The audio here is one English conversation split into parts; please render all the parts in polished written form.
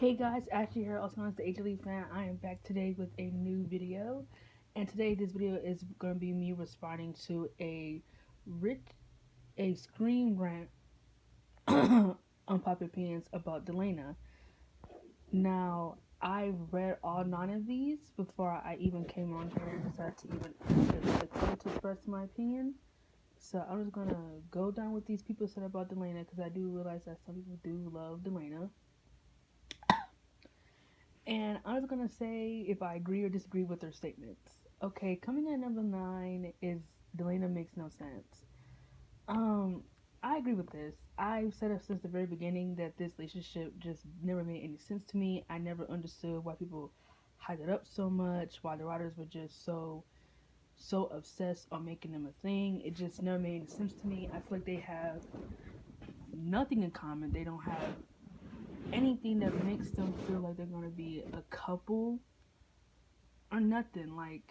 Hey guys, Ashley here, also known as the HLE fan. I am back today with a new video, and today this video is going to be me responding to rich, a scream rant, unpopular opinions about Delena. Now, I read all 9 of these before I even came on here and decided to even attempt to express my opinion. So I'm just gonna go down what these people said about Delena because I do realize that some people do love Delena. And I was gonna say if I agree or disagree with their statements. Okay, coming in at number 9 is Delena makes no sense. Um, I agree with this. I've said it since the very beginning that this relationship just never made any sense to me. I never understood why people hyped it up so much, why the writers were just so obsessed on making them a thing. It just never made any sense to me. I feel like they have nothing in common. They don't have anything that makes them feel like they're gonna be a couple or nothing. Like,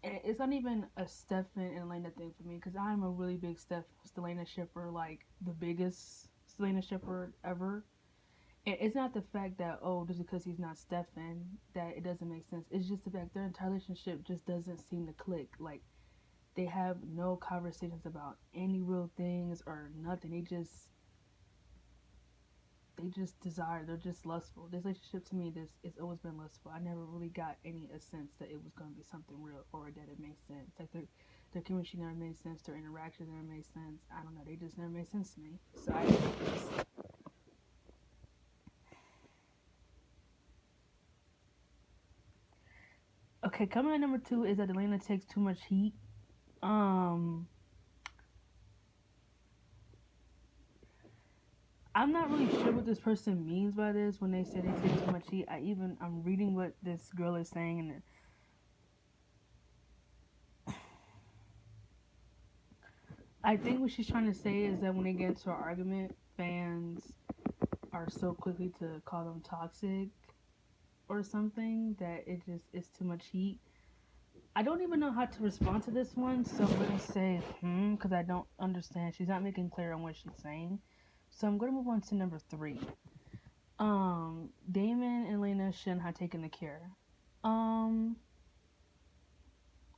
it's not even a Stefan and Elena thing for me because I'm a really big Stelena shipper, like the biggest Stelena shipper ever. And it's not the fact that just because he's not Stefan that it doesn't make sense. It's just the fact their entire relationship just doesn't seem to click. Like they have no conversations about any real things or nothing. They just desire. They're just lustful. This relationship to me, this it's always been lustful. I never really got any a sense that it was going to be something real or that it made sense. Like their chemistry never made sense. Their interactions never made sense. I don't know. They just never made sense to me. So I hate this. Okay, coming at number 2 is that Delena takes too much heat. Um, I'm not really sure what this person means by this when they say they take too much heat. I'm reading what this girl is saying, and I think what she's trying to say is that when they get into an argument, fans are so quickly to call them toxic or something that it just is too much heat. I don't even know how to respond to this one, so I'm gonna say because I don't understand. She's not making clear on what she's saying. So I'm gonna move on to number 3. Damon and Elena shouldn't have taken the cure. Um,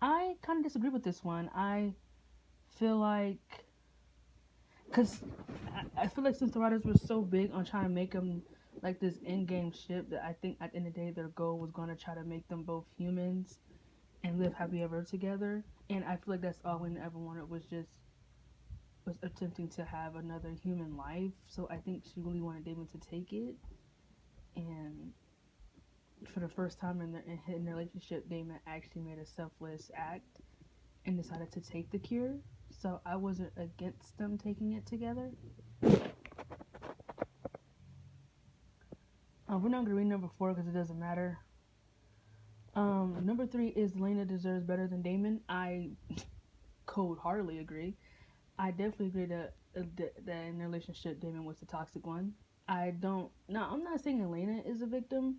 I kind of disagree with this one. I feel like because I feel like since the writers were so big on trying to make them like this in-game ship, that I think at the end of the day their goal was going to try to make them both humans and live happy ever together. And I feel like that's all we ever wanted was attempting to have another human life. So I think she really wanted Damon to take it. And for the first time in their relationship, Damon actually made a selfless act and decided to take the cure. So I wasn't against them taking it together. We're not gonna read number 4 because it doesn't matter. Number 3 is Lena deserves better than Damon. I cold heartedly agree. I definitely agree that in their relationship, Damon was the toxic one. I don't. No, I'm not saying Elena is a victim,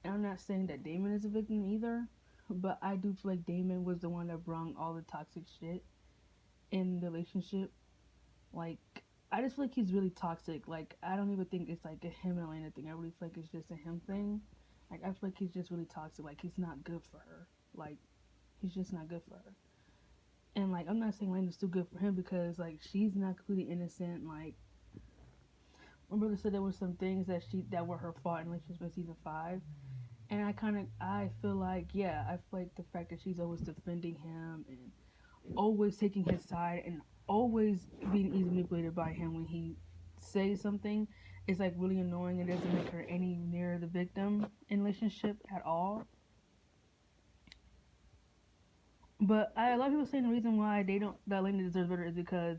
and I'm not saying that Damon is a victim either. But I do feel like Damon was the one that brung all the toxic shit in the relationship. Like, I just feel like he's really toxic. Like, I don't even think it's like a him and Elena thing. I really feel like it's just a him thing. Like, I feel like he's just really toxic. Like, he's not good for her. Like, he's just not good for her. And like, I'm not saying Elena's too good for him because like she's not completely innocent. Like, my brother said there were some things that were her fault in relationships with season 5, and I feel like I feel like the fact that she's always defending him and always taking his side and always being easily manipulated by him when he says something is like really annoying. It doesn't make her any near the victim in relationship at all. But a lot of people saying the reason why they don't that Lena deserves better is because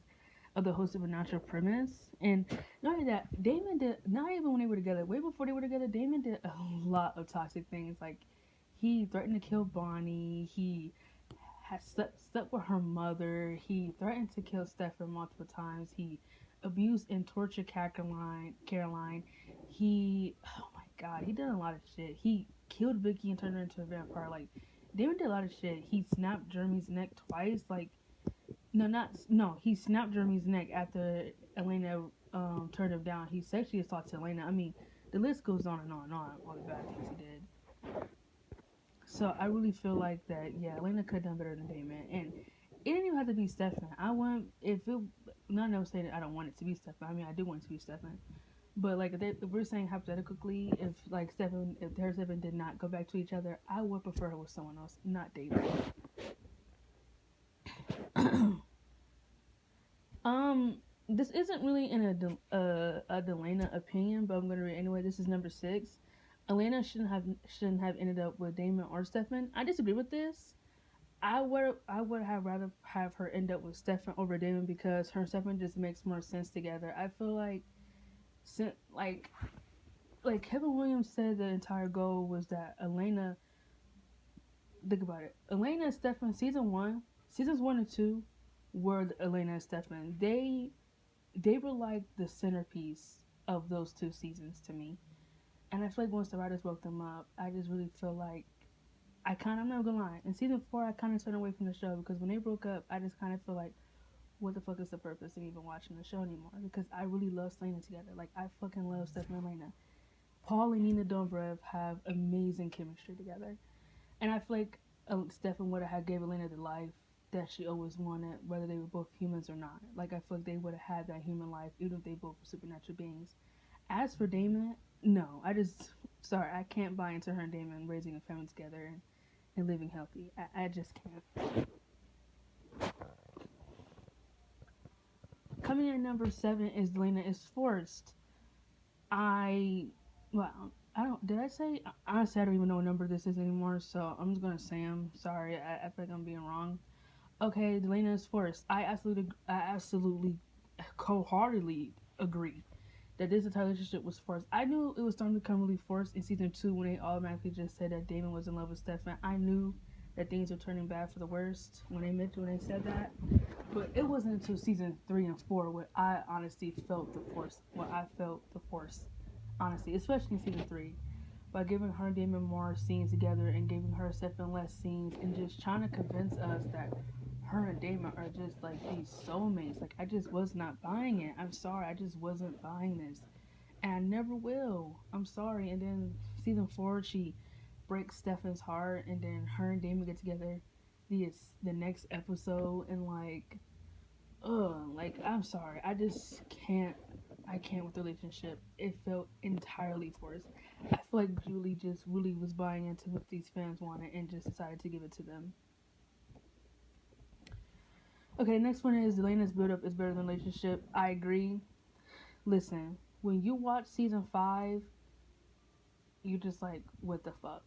of the host of a natural premise. And not only that, Damon did not even when they were together, way before they were together, Damon did a lot of toxic things. Like he threatened to kill Bonnie, he had slept with her mother, he threatened to kill Stefan multiple times, he abused and tortured Caroline. He oh my god, he did a lot of shit. He killed Vicky and turned her into a vampire. Like Damon did a lot of shit. He snapped Jeremy's neck twice. Like no, not no. He snapped Jeremy's neck after Elena turned him down. He sexually assaulted Elena. I mean, The list goes on and on and on, all the bad things he did. So I really feel like that, yeah, Elena could have done better than Damon. And it didn't even have to be Stefan. I want, if it, not no saying that I don't want it to be Stefan. I mean, I do want it to be Stefan. But like, if we're saying hypothetically, if like Stefan, if her Stefan did not go back to each other, I would prefer her with someone else, not Damon. um, this isn't really in a Delena opinion, but I'm gonna read anyway. This is number 6. Elena shouldn't have ended up with Damon or Stefan. I disagree with this. I would have rather have her end up with Stefan over Damon because her and Stefan just makes more sense together. I feel like like Kevin Williams said the entire goal was that Elena, think about it. Elena and Stefan seasons 1 and 2 were Elena and Stefan. They were like the centerpiece of those 2 seasons to me. And I feel like once the writers broke them up, I just really feel like I'm not gonna lie. In season 4, I kind of turned away from the show because when they broke up, I just kind of feel like, what the fuck is the purpose of even watching the show anymore? Because I really love Selena together. Like, I fucking love Stefan and Elena. Paul and Nina Dobrev have amazing chemistry together. And I feel like Stefan would have gave Elena the life that she always wanted, whether they were both humans or not. Like, I feel like they would have had that human life, even if they both were supernatural beings. As for Damon, no. Sorry, I can't buy into her and Damon raising a family together and living healthy. I just can't. Coming in at number 7 is Delena is forced. Well, I don't, did I say, honestly, I don't even know what number this is anymore, so I'm just gonna say I'm sorry, I feel like I'm being wrong. Okay, Delena is forced. I absolutely wholeheartedly agree that this entire relationship was forced. I knew it was starting to become really forced in season 2 when they automatically just said that Damon was in love with Stefan. I knew that things were turning bad for the worst when they said that. But it wasn't until season 3 and 4 where I honestly felt the force. Honestly, especially in season 3, by giving her and Damon more scenes together and giving her Stefan less scenes, and just trying to convince us that her and Damon are just like these soulmates. Like, I just was not buying it. I'm sorry, I just wasn't buying this, and I never will. I'm sorry. And then season 4, she breaks Stefan's heart, and then her and Damon get together the next episode, and like, I'm sorry, I can't with the relationship. It felt entirely forced. I feel like Julie just really was buying into what these fans wanted and just decided to give it to them. Okay, next one is Delena's build up is better than relationship. I agree. Listen, when you watch season 5, you're just like, what the fuck?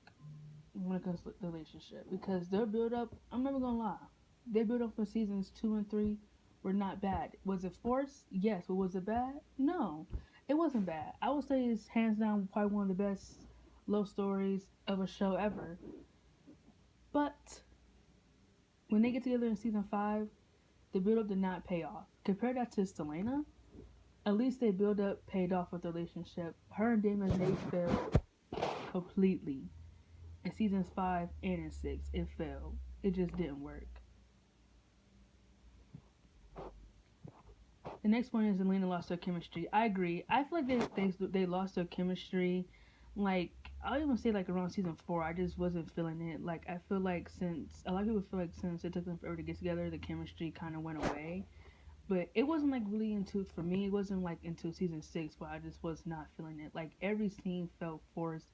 When it comes to the relationship, because their build up, I'm never gonna lie, their build up for seasons 2 and 3 were not bad. Was it forced? Yes. But was it bad? No, it wasn't bad. I would say it's hands down probably one of the best love stories of a show ever. But when they get together in season 5, the build up did not pay off. Compare that to Selena. At least they build up paid off with the relationship. Her and Damon, they failed completely. In seasons 5 and in 6, it failed. It just didn't work. The next one is Elena lost her chemistry. I agree. I feel like they lost their chemistry. Like, I'll even say like around season 4, I just wasn't feeling it. Like, I feel like since a lot of people feel like since it took them forever to get together, the chemistry kind of went away. But it wasn't like really into, for me, it wasn't like into season 6 where I just was not feeling it. Like, every scene felt forced.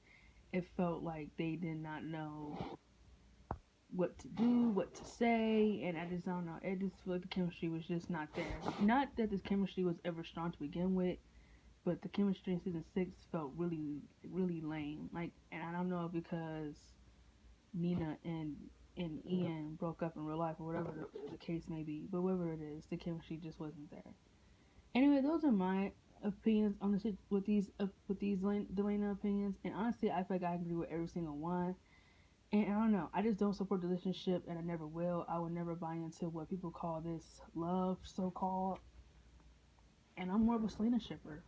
It felt like they did not know what to do, what to say, and I just don't know. It just felt like the chemistry was just not there. Not that this chemistry was ever strong to begin with, but the chemistry in season 6 felt really, really lame. Like, and I don't know if because Nina and Ian broke up in real life or whatever the case may be, but whatever it is, the chemistry just wasn't there. Anyway, those are my opinions on the shit with these Delena opinions, and honestly, I feel like I agree with every single one. And I don't know, I just don't support the relationship, and I never will. I will never buy into what people call this love, so called. And I'm more of a Selena shipper.